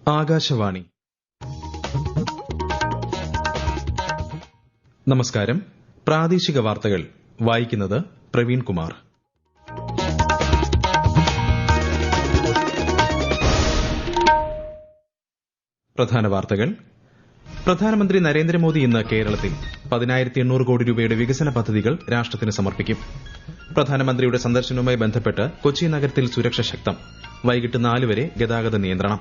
ആകാശവാണി. നമസ്കാരം. പ്രാദേശിക വാർത്തകൾ വായിക്കുന്നത് പ്രവീൺ കുമാർ. പ്രധാന വാർത്തകൾ. പ്രധാനമന്ത്രി നരേന്ദ്രമോദി ഇന്ന് കേരളത്തിൽ 10,800 കോടി രൂപയുടെ വികസന പദ്ധതികൾ രാഷ്ട്രത്തിന് സമർപ്പിക്കും. പ്രധാനമന്ത്രിയുടെ സന്ദർശനവുമായി ബന്ധപ്പെട്ട് കൊച്ചി നഗരത്തിൽ സുരക്ഷ ശക്തം. വൈകിട്ട് 4 വരെ ഗതാഗത നിയന്ത്രണം.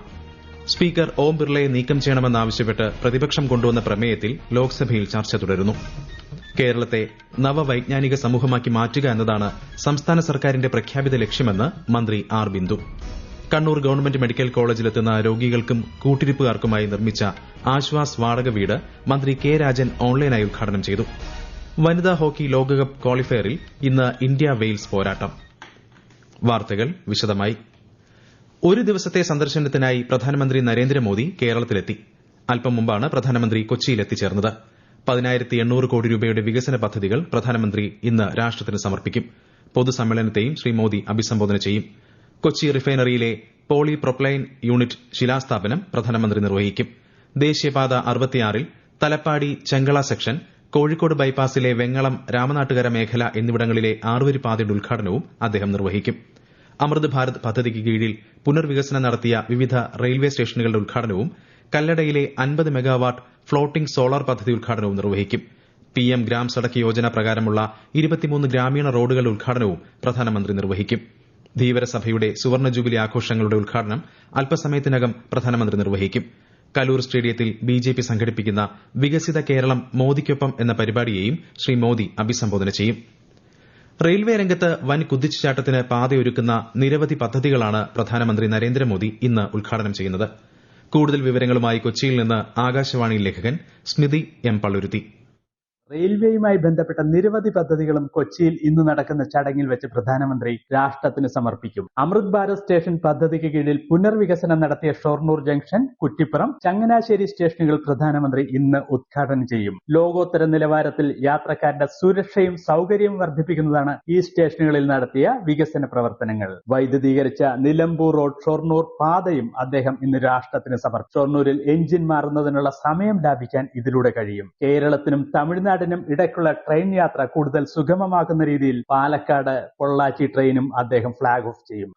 സ്പീക്കർ ഓം ബിർളയെ നീക്കം ചെയ്യണമെന്നാവശ്യപ്പെട്ട് പ്രതിപക്ഷം കൊണ്ടുവന്ന പ്രമേയത്തിൽ ലോക്സഭയിൽ ചർച്ച തുടരുന്നു. കേരളത്തെ നവവൈജ്ഞാനിക സമൂഹമാക്കി മാറ്റുക എന്നതാണ് സംസ്ഥാന സർക്കാരിന്റെ പ്രഖ്യാപിത ലക്ഷ്യമെന്ന് മന്ത്രി R Bindu. Kannur government medical കോളേജിലെത്തുന്ന രോഗികൾക്കും കൂട്ടിരിപ്പുകാർക്കുമായി നിർമ്മിച്ച ആശ്വാസ് വാടക വീട് മന്ത്രി കെ രാജൻ ഓൺലൈനായി ഉദ്ഘാടനം ചെയ്തു. വനിതാ ഹോക്കി ലോകകപ്പ് ക്വാളിഫയറിൽ ഇന്ന് ഇന്ത്യ വെയിൽസ് പോരാട്ടം. വാർത്തകൾ വിശദമായി. ഒരു ദിവസത്തെ സന്ദർശനത്തിനായി പ്രധാനമന്ത്രി നരേന്ദ്രമോദി കേരളത്തിലെത്തി. അല്പം മുമ്പാണ് പ്രധാനമന്ത്രി കൊച്ചിയിൽ എത്തിച്ചേർന്നത്. 10,800 കോടി രൂപയുടെ വികസന പദ്ധതികൾ പ്രധാനമന്ത്രി ഇന്ന് രാഷ്ട്രത്തിന് സമർപ്പിക്കും. പൊതുസമ്മേളനത്തെയും ശ്രീ മോദി അഭിസംബോധന ചെയ്യും. കൊച്ചി റിഫൈനറിയിലെ പോളി പ്രൊപ്പൈൻ യൂണിറ്റ് ശിലാസ്ഥാപനം പ്രധാനമന്ത്രി നിർവഹിക്കും. ദേശീയപാത 66-ൽ തലപ്പാടി ചെങ്കള സെക്ഷൻ, കോഴിക്കോട് ബൈപ്പാസിലെ വെങ്ങളം രാമനാട്ടുകര മേഖല എന്നിവിടങ്ങളിലെ 6-വരി പാതയുടെ ഉദ്ഘാടനവും അദ്ദേഹം നിർവഹിക്കും. അമൃത് ഭാരത് പദ്ധതിക്ക് കീഴിൽ പുനർവികസനം നടത്തിയ വിവിധ റെയിൽവേ സ്റ്റേഷനുകളുടെ ഉദ്ഘാടനവും കല്ലടയിലെ 50 മെഗാവാട്ട് ഫ്ളോട്ടിംഗ് സോളാർ പദ്ധതി ഉദ്ഘാടനവും നിർവഹിക്കും. PM ഗ്രാം സഡക് യോജന പ്രകാരമുള്ള 23 ഗ്രാമീണ റോഡുകളുടെ ഉദ്ഘാടനവും പ്രധാനമന്ത്രി നിർവഹിക്കും. ധീവരസഭയുടെ സുവർണ്ണ ജൂബിലി ആഘോഷങ്ങളുടെ ഉദ്ഘാടനം അല്പസമയത്തിനകം പ്രധാനമന്ത്രി നിർവഹിക്കും. കലൂർ സ്റ്റേഡിയത്തിൽ BJP സംഘടിപ്പിക്കുന്ന വികസിത കേരളം മോദിക്കൊപ്പം എന്ന പരിപാടിയെയും ശ്രീ മോദി അഭിസംബോധന ചെയ്യും. റെയിൽവേ രംഗത്ത് വൻ കുതിച്ചുചാട്ടത്തിന് പാതയൊരുക്കുന്ന നിരവധി പദ്ധതികളാണ് പ്രധാനമന്ത്രി നരേന്ദ്രമോദി ഇന്ന് ഉദ്ഘാടനം ചെയ്യുന്നത്. കൂടുതൽ വിവരങ്ങളുമായി കൊച്ചിയിൽ നിന്ന് ആകാശവാണി ലേഖകൻ സ്മിതി എം പള്ളുരുത്തി. റെയിൽവേയുമായി ബന്ധപ്പെട്ട നിരവധി പദ്ധതികളും കൊച്ചിയിൽ ഇന്ന് നടക്കുന്ന ചടങ്ങിൽ വെച്ച് പ്രധാനമന്ത്രി രാഷ്ട്രത്തിന് സമർപ്പിക്കും. അമൃത് ഭാരത് സ്റ്റേഷൻ പദ്ധതിക്ക് കീഴിൽ പുനർവികസനം നടത്തിയ ഷൊർണൂർ ജംഗ്ഷൻ, കുറ്റിപ്പുറം, ചങ്ങനാശ്ശേരി സ്റ്റേഷനുകൾ പ്രധാനമന്ത്രി ഇന്ന് ഉദ്ഘാടനം ചെയ്യും. ലോകോത്തര നിലവാരത്തിൽ യാത്രക്കാരുടെ സുരക്ഷയും സൌകര്യവും വർദ്ധിപ്പിക്കുന്നതാണ് ഈ സ്റ്റേഷനുകളിൽ നടത്തിയ വികസന പ്രവർത്തനങ്ങൾ. വൈദ്യുതീകരിച്ച നിലമ്പൂർ റോഡ് ഷൊർണൂർ പാതയും അദ്ദേഹം ഇന്ന് രാഷ്ട്രത്തിന് സമർപ്പിക്കും. ഷൊർണൂരിൽ എഞ്ചിൻ മാറുന്നതിനുള്ള സമയം ലാഭിക്കാൻ ഇതിലൂടെ കഴിയും. കേരളത്തിനും തമിഴ്നാടിനും ഇടയ്ക്കുള്ള ട്രെയിൻ യാത്ര കൂടുതൽ സുഗമമാക്കുന്ന രീതിയിൽ പാലക്കാട് പൊള്ളാച്ചി ട്രെയിനും അദ്ദേഹം ഫ്ളാഗ് ഓഫ് ചെയ്യും.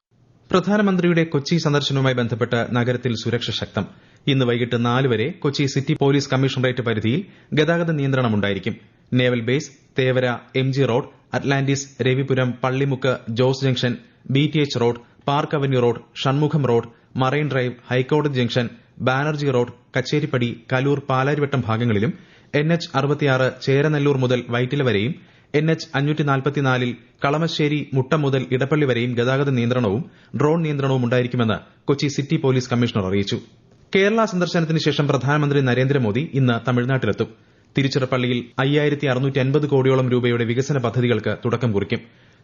പ്രധാനമന്ത്രിയുടെ കൊച്ചി സന്ദർശനവുമായി ബന്ധപ്പെട്ട് നഗരത്തിൽ സുരക്ഷ ശക്തം. ഇന്ന് വൈകിട്ട് 4 വരെ കൊച്ചി സിറ്റി പോലീസ് കമ്മീഷണറേറ്റ് പരിധിയിൽ ഗതാഗത നിയന്ത്രണമുണ്ടായിരിക്കും. Naval base, Thevara, MG road, Atlantis, Ravipuram, Pallimukku, Jose junction, BTH road, Park Avenue road, Shanmugham road, Marine Drive, ഹൈക്കോടതി ജംഗ്ഷൻ, ബാനർജി റോഡ്, കച്ചേരിപ്പടി, കലൂർ, പാലാരിവട്ടം ഭാഗങ്ങളിലും NH 66 ചേരനെല്ലൂർ മുതൽ വൈറ്റില വരെയും NH 544-ൽ കളമശ്ശേരി മുട്ടം മുതൽ ഇടപ്പള്ളി വരെയും ഗതാഗത നിയന്ത്രണവും ഡ്രോൺ നിയന്ത്രണവും ഉണ്ടായിരിക്കുമെന്ന് കൊച്ചി സിറ്റി പോലീസ് കമ്മീഷണർ അറിയിച്ചു. കേരള സന്ദർശനത്തിന് ശേഷം പ്രധാനമന്ത്രി നരേന്ദ്രമോദി ഇന്ന് തമിഴ്നാട്ടിലെത്തും. തിരുച്ചിറപ്പള്ളിയിൽ 5,650 കോടിയോളം രൂപയുടെ വികസന പദ്ധതികൾക്ക് തുടക്കം കുറിക്കും.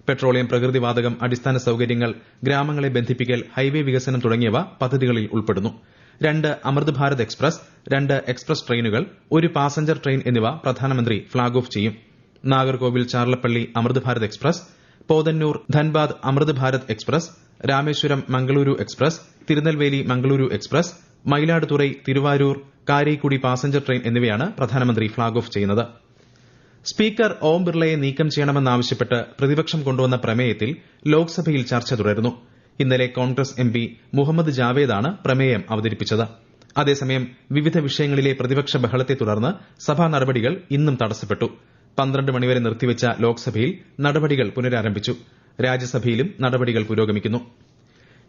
പെട്രോളിയം, പ്രകൃതിവാതകം, അടിസ്ഥാന സൌകര്യങ്ങൾ, ഗ്രാമങ്ങളെ ബന്ധിപ്പിക്കൽ, ഹൈവേ വികസനം തുടങ്ങിയവ പദ്ധതികളിൽ ഉൾപ്പെടുന്നു. 2 അമൃത് ഭാരത് എക്സ്പ്രസ്, 2 എക്സ്പ്രസ് ട്രെയിനുകൾ, 1 പാസഞ്ചർ ട്രെയിൻ എന്നിവ പ്രധാനമന്ത്രി ഫ്ളാഗ് ഓഫ് ചെയ്യും. Nagercoil Charlapalli Amrit Bharat express, Podanur Dhanbad Amrit Bharat express, Rameswaram Mangaluru express, Tirunelveli Mangaluru express, Mayiladuthurai Thiruvarur Karaikudi passenger train എന്നിവയാണ് പ്രധാനമന്ത്രി ഫ്ളാഗ് ഓഫ് ചെയ്യുന്നത്. സ്പീക്കർ ഓം ബിർളയെ നീക്കം ചെയ്യണമെന്നാവശ്യപ്പെട്ട് പ്രതിപക്ഷം കൊണ്ടുവന്ന പ്രമേയത്തിൽ ലോക്സഭയിൽ ചർച്ച തുടരുന്നു. ഇന്നലെ കോൺഗ്രസ് MP മുഹമ്മദ് ജാവേദാണ് പ്രമേയം അവതരിപ്പിച്ചത്. അതേസമയം വിവിധ വിഷയങ്ങളിലെ പ്രതിപക്ഷ ബഹളത്തെ തുടർന്ന് സഭാ നടപടികൾ ഇന്നും തടസ്സപ്പെട്ടു. 12 മണിവരെ നിർത്തിവച്ച ലോക്സഭയിൽ നടപടികൾ പുനരാരംഭിച്ചു. രാജ്യസഭയിലും നടപടികൾ പുരോഗമിക്കുന്നു.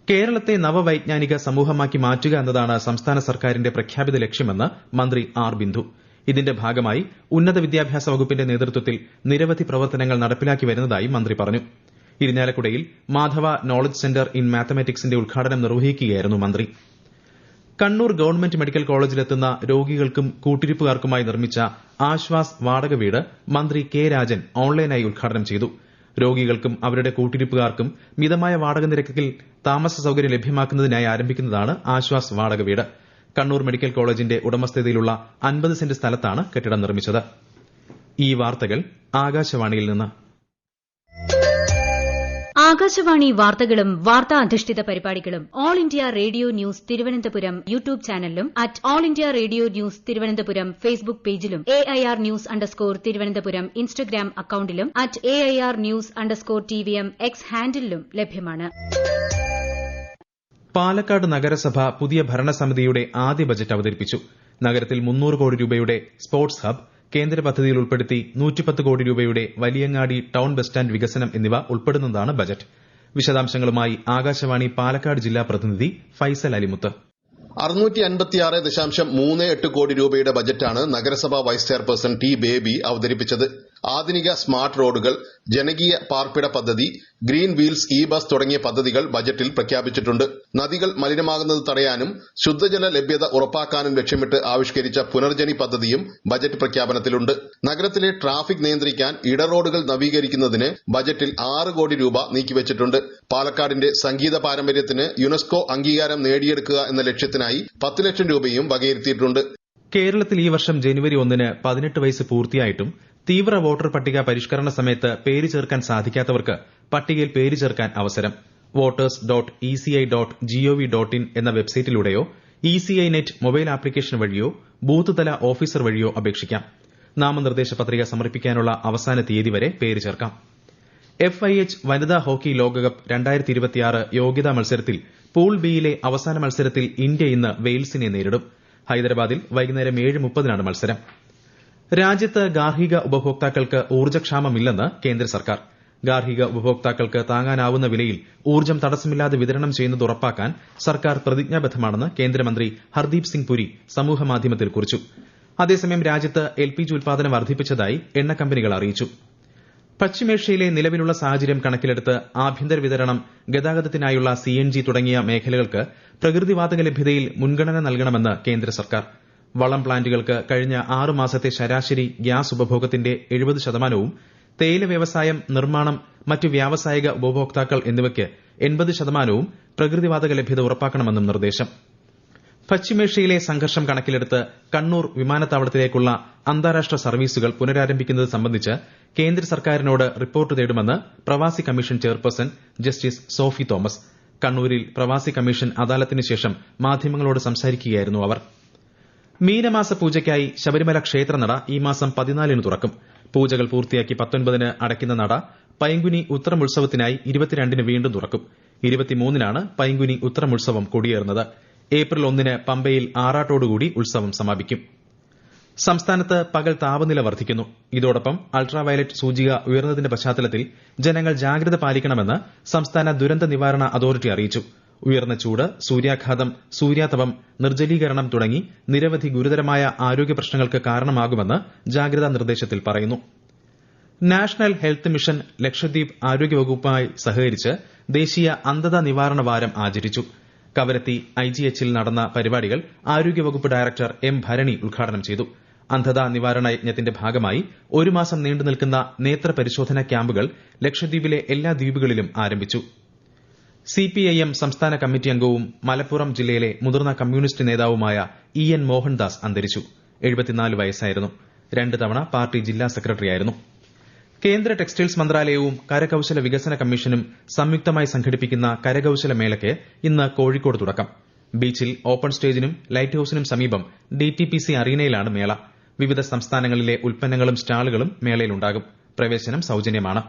കേരളത്തെ നവവൈജ്ഞാനിക സമൂഹമാക്കി മാറ്റുക എന്നതാണ് സംസ്ഥാന സർക്കാരിന്റെ പ്രഖ്യാപിത ലക്ഷ്യമെന്ന് മന്ത്രി ആർ ബിന്ദു. ഇതിന്റെ ഭാഗമായി ഉന്നത വിദ്യാഭ്യാസ വകുപ്പിന്റെ നേതൃത്വത്തിൽ നിരവധി പ്രവർത്തനങ്ങൾ നടപ്പിലാക്കി വരുന്നതായി മന്ത്രി പറഞ്ഞു. ഇരിഞ്ഞാലക്കുടയിൽ മാധവ നോളജ് സെന്റർ ഇൻ മാത്തമാറ്റിക്സിന്റെ ഉദ്ഘാടനം നിർവഹിക്കുകയായിരുന്നു മന്ത്രി. കണ്ണൂർ ഗവൺമെന്റ് മെഡിക്കൽ കോളേജിലെത്തുന്ന രോഗികൾക്കും കൂട്ടിരിപ്പുകാർക്കുമായി നിർമ്മിച്ച ആശ്വാസ് വാടക വീട് മന്ത്രി കെ രാജൻ ഓൺലൈനായി ഉദ്ഘാടനം ചെയ്തു. രോഗികൾക്കും അവരുടെ കൂട്ടിരിപ്പുകാർക്കും മിതമായ വാടക നിരക്കിൽ താമസ സൌകര്യം ലഭ്യമാക്കുന്നതിനായി ആരംഭിക്കുന്നതാണ് ആശ്വാസ് വാടക വീട്. കണ്ണൂർ മെഡിക്കൽ കോളേജിന്റെ ഉടമസ്ഥതയിലുള്ള 50 സെന്റ് സ്ഥലത്താണ് കെട്ടിടം നിർമ്മിച്ചത്. ഈ വാർത്തകൾ ആകാശവാണിയിൽ നിന്ന്. ആകാശവാണി വാർത്തകളും വാർത്താ അധിഷ്ഠിത പരിപാടികളും All India Radio news Thiruvananthapuram YouTube ചാനലിലും at All India Radio news Thiruvananthapuram Facebook പേജിലും AIR ന്യൂസ് _ ഇൻസ്റ്റഗ്രാം അക്കൌണ്ടിലും at AIR news _TVM X ഹാൻഡിലും ലഭ്യമാണ്. പാലക്കാട് നഗരസഭ പുതിയ ഭരണസമിതിയുടെ ആദ്യ ബജറ്റ് അവതരിപ്പിച്ചു. നഗരത്തിൽ 300 കോടി രൂപയുടെ സ്പോർട്സ് ഹബ്, കേന്ദ്ര പദ്ധതിയിൽ ഉൾപ്പെടുത്തി 110 കോടി രൂപയുടെ വലിയങ്ങാടി ടൌൺ ബസ് സ്റ്റാൻഡ് വികസനം എന്നിവ ഉൾപ്പെടുന്നതാണ് ബജറ്റ്. വിശദാംശങ്ങളുമായി ആകാശവാണി പാലക്കാട് ജില്ലാ പ്രതിനിധി ഫൈസൽ അലിമുത്ത്. 656.38 കോടി രൂപയുടെ ബജറ്റാണ് നഗരസഭാ വൈസ് ചെയർപേഴ്സൺ ടി ബേബി അവതരിപ്പിച്ചത്. ആധുനിക സ്മാർട്ട് റോഡുകൾ, ജനകീയ പാർപ്പിട പദ്ധതി, ഗ്രീൻ വീൽസ് ബസ് തുടങ്ങിയ പദ്ധതികൾ ബജറ്റിൽ പ്രഖ്യാപിച്ചിട്ടുണ്ട്. നദികൾ മലിനമാകുന്നത് തടയാനും ശുദ്ധജല ലഭ്യത ഉറപ്പാക്കാനും ലക്ഷ്യമിട്ട് ആവിഷ്കരിച്ച പുനർജനി പദ്ധതിയും ബജറ്റ് പ്രഖ്യാപനത്തിലുണ്ട്. നഗരത്തിലെ ട്രാഫിക് നിയന്ത്രിക്കാൻ ഇടറോഡുകൾ നവീകരിക്കുന്നതിന് ബജറ്റിൽ 6 കോടി രൂപ നീക്കിവച്ചിട്ടുണ്ട്. പാലക്കാടിന്റെ സംഗീത പാരമ്പര്യത്തിന് യുനെസ്കോ അംഗീകാരം നേടിയെടുക്കുക എന്ന ലക്ഷ്യത്തിനായി 10 ലക്ഷം രൂപയും വകയിരുത്തിയിട്ടുണ്ട്. കേരളത്തിൽ ഈ വർഷം ജനുവരി 1-ന് 18 വയസ്സ് പൂർത്തിയായിട്ടും തീവ്ര വോട്ടർ പട്ടിക പരിഷ്കരണ സമയത്ത് പേര് ചേർക്കാൻ സാധിക്കാത്തവർക്ക് പട്ടികയിൽ പേര് ചേർക്കാൻ അവസരം. voters.eci.gov.in എന്ന വെബ്സൈറ്റിലൂടെയോ ECI നെറ്റ് മൊബൈൽ ആപ്ലിക്കേഷൻ വഴിയോ ബൂത്ത് തല ഓഫീസർ വഴിയോ അപേക്ഷിക്കാം. നാമനിർദ്ദേശ പത്രിക സമർപ്പിക്കാനുള്ള അവസാന തീയതി വരെ പേര് ചേർക്കാം. FIH വനിതാ ഹോക്കി ലോകകപ്പ് 2026 യോഗ്യതാ മത്സരത്തിൽ പൂൾ ബിയിലെ അവസാന മത്സരത്തിൽ ഇന്ത്യ ഇന്ന് വെയിൽസിനെ നേരിടും. ഹൈദരാബാദിൽ വൈകുന്നേരം 7:30-നാണ് മത്സരം. രാജ്യത്ത് ഗാർഹിക ഉപഭോക്താക്കൾക്ക് ഊർജ്ജക്ഷാമമില്ലെന്ന് കേന്ദ്ര സർക്കാർ. ഗാർഹിക ഉപഭോക്താക്കൾക്ക് താങ്ങാനാവുന്ന വിലയിൽ ഊർജ്ജം തടസ്സമില്ലാതെ വിതരണം ചെയ്യുന്നത് ഉറപ്പാക്കാൻ സർക്കാർ പ്രതിജ്ഞാബദ്ധമാണെന്ന് കേന്ദ്രമന്ത്രി ഹർദീപ് സിംഗ് പുരി സമൂഹമാധ്യമത്തിൽ കുറിച്ചു. അതേസമയം രാജ്യത്ത് LPG ഉൽപാദനം വർദ്ധിപ്പിച്ചതായി എണ്ണ കമ്പനികൾ അറിയിച്ചു. പശ്ചിമേഷ്യയിലെ നിലവിലുള്ള സാഹചര്യം കണക്കിലെടുത്ത് ആഭ്യന്തര വിതരണം, ഗതാഗതത്തിനായുള്ള CNG തുടങ്ങിയ മേഖലകൾക്ക് പ്രകൃതിവാതക ലഭ്യതയിൽ മുൻഗണന നൽകണമെന്ന് കേന്ദ്ര സർക്കാർ. വളം പ്ലാന്റുകൾക്ക് കഴിഞ്ഞ 6 മാസത്തെ ശരാശരി ഗ്യാസ് ഉപഭോഗത്തിന്റെ 70%വും തേയില വ്യവസായം, നിർമ്മാണം, മറ്റു വ്യാവസായിക ഉപഭോക്താക്കൾ എന്നിവയ്ക്ക് 80%വും പ്രകൃതിവാതക ലഭ്യത ഉറപ്പാക്കണമെന്നും നിർദ്ദേശം. പശ്ചിമേഷ്യയിലെ സംഘർഷം കണക്കിലെടുത്ത് കണ്ണൂർ വിമാനത്താവളത്തിലേക്കുള്ള അന്താരാഷ്ട്ര സർവീസുകൾ പുനരാരംഭിക്കുന്നത് സംബന്ധിച്ച് കേന്ദ്ര സർക്കാരിനോട് റിപ്പോർട്ട് തേടുമെന്ന് പ്രവാസി commission chairperson justice Sophy Thomas. കണ്ണൂരിൽ പ്രവാസി കമ്മീഷൻ അദാലത്തിന് ശേഷം മാധ്യമങ്ങളോട് സംസാരിക്കുകയായിരുന്നു അവർ. മീനമാസ പൂജയ്ക്കായി ശബരിമല ക്ഷേത്രനട ഈ മാസം 14-ന് തുറക്കും. പൂജകൾ പൂർത്തിയാക്കി 19-ന് അടയ്ക്കുന്ന നട പൈങ്കുനി ഉത്രമുത്സവത്തിനായി 22-ന് വീണ്ടും തുറക്കും. 23-നാണ് പൈങ്കുനി ഉത്രമുത്സവം കൊടിയേറുന്നത്. ഏപ്രിൽ 1-ന് പമ്പയിൽ ആറാട്ടോടുകൂടി ഉത്സവം സമാപിക്കും. സംസ്ഥാനത്ത് പകൽ താപനില വർദ്ധിക്കുന്നു. ഇതോടൊപ്പം അൾട്രാവയലറ്റ് സൂചിക ഉയർന്നതിന്റെ പശ്ചാത്തലത്തിൽ ജനങ്ങൾ ജാഗ്രത പാലിക്കണമെന്ന് സംസ്ഥാന ദുരന്ത നിവാരണ അതോറിറ്റി അറിയിച്ചു. ഉയർന്ന ചൂട്, സൂര്യാഘാതം, സൂര്യാതപം, നിർജ്ജലീകരണം തുടങ്ങി നിരവധി ഗുരുതരമായ ആരോഗ്യ പ്രശ്നങ്ങൾക്ക് കാരണമാകുമെന്ന് ജാഗ്രതാ നിർദ്ദേശത്തിൽ പറയുന്നു. നാഷണൽ ഹെൽത്ത് മിഷൻ ലക്ഷദ്വീപ് ആരോഗ്യവകുപ്പുമായി സഹകരിച്ച് ദേശീയ അന്ധതാ നിവാരണ വാരം ആചരിച്ചു. കവരത്തി IGH-ൽ നടന്ന പരിപാടികൾ ആരോഗ്യവകുപ്പ് ഡയറക്ടർ M. ഭരണി ഉദ്ഘാടനം ചെയ്തു. അന്ധതാ നിവാരണ യജ്ഞത്തിന്റെ ഭാഗമായി 1 മാസം നീണ്ടുനിൽക്കുന്ന നേത്ര പരിശോധനാ ക്യാമ്പുകൾ ലക്ഷദ്വീപിലെ എല്ലാ ദ്വീപുകളിലും ആരംഭിച്ചു. CPIM സംസ്ഥാന കമ്മിറ്റി അംഗവും മലപ്പുറം ജില്ലയിലെ മുതിർന്ന കമ്മ്യൂണിസ്റ്റ് നേതാവുമായ EN മോഹൻദാസ് അന്തരിച്ചു. 74 വയസ്സായിരുന്നു. 2 തവണ പാർട്ടി ജില്ലാ സെക്രട്ടറിയായിരുന്നു. കേന്ദ്ര ടെക്സ്റ്റൈൽസ് മന്ത്രാലയവും കരകൌശല വികസന കമ്മീഷനും സംയുക്തമായി സംഘടിപ്പിക്കുന്ന കരകൌശല മേളയ്ക്ക് ഇന്ന് കോഴിക്കോട് തുടക്കം. ബീച്ചിൽ ഓപ്പൺ സ്റ്റേജിനും ലൈറ്റ് ഹൌസിനും സമീപം DTPC അറീനയിലാണ് മേള. വിവിധ സംസ്ഥാനങ്ങളിലെ ഉൽപ്പന്നങ്ങളും സ്റ്റാളുകളും മേളയിലുണ്ടാകും. പ്രവേശനം സൌജന്യമാണ്.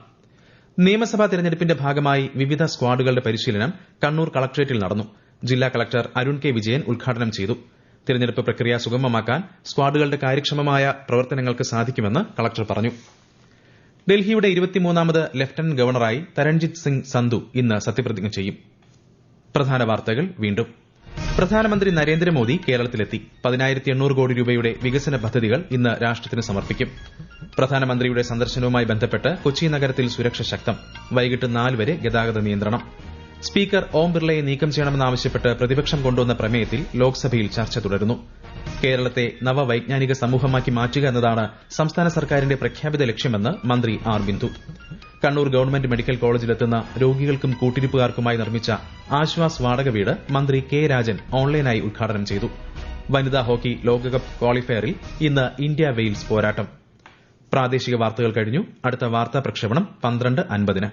നിയമസഭാ തെരഞ്ഞെടുപ്പിന്റെ ഭാഗമായി വിവിധ സ്ക്വാഡുകളുടെ പരിശീലനം കണ്ണൂർ കളക്ടറേറ്റിൽ നടന്നു. ജില്ലാ കളക്ടർ അരുൺ കെ വിജയൻ ഉദ്ഘാടനം ചെയ്തു. തെരഞ്ഞെടുപ്പ് പ്രക്രിയ സുഗമമാക്കാൻ സ്ക്വാഡുകളുടെ കാര്യക്ഷമമായ പ്രവർത്തനങ്ങൾക്ക് സാധിക്കുമെന്ന് കളക്ടർ പറഞ്ഞു. ഡൽഹിയുടെ 23ാമത് ലഫ്റ്റനന്റ് ഗവർണറായി തരൺജിത് സിംഗ് സന്ധു ഇന്ന് സത്യപ്രതിജ്ഞ ചെയ്യും. പ്രധാന വാർത്തകൾ വീണ്ടും. പ്രധാനമന്ത്രി നരേന്ദ്രമോദി കേരളത്തിലെത്തി. 10,800 കോടി രൂപയുടെ വികസന പദ്ധതികൾ ഇന്ന് രാഷ്ട്രത്തിന് സമർപ്പിക്കും. പ്രധാനമന്ത്രിയുടെ സന്ദർശനവുമായി ബന്ധപ്പെട്ട് കൊച്ചി നഗരത്തിൽ സുരക്ഷ ശക്തം. വൈകിട്ട് 4 വരെ ഗതാഗത നിയന്ത്രണം. സ്പീക്കർ ഓം ബിർളയെ നീക്കം ചെയ്യണമെന്നാവശ്യപ്പെട്ട് പ്രതിപക്ഷം കൊണ്ടുവന്ന പ്രമേയത്തിൽ ലോക്സഭയിൽ ചർച്ച തുടരുന്നു. കേരളത്തെ നവവൈജ്ഞാനിക സമൂഹമാക്കി മാറ്റുക എന്നതാണ് സംസ്ഥാന സർക്കാരിന്റെ പ്രഖ്യാപിത ലക്ഷ്യമെന്ന് മന്ത്രി R Bindu. Kannur government medical കോളേജിലെത്തുന്ന രോഗികൾക്കും കൂട്ടിരിപ്പുകാർക്കുമായി നിർമ്മിച്ച ആശ്വാസ് വാടക വീട് മന്ത്രി കെ രാജൻ ഓൺലൈനായി ഉദ്ഘാടനം ചെയ്തു. വനിതാ ഹോക്കി ലോകകപ്പ് ക്വാളിഫയറിൽ ഇന്ന് ഇന്ത്യ വെയിൽസ് പോരാട്ടം. പ്രാദേശിക വാർത്തകൾ കഴിഞ്ഞു. അടുത്ത വാർത്താ പ്രക്ഷേപണം 12:50-ന്.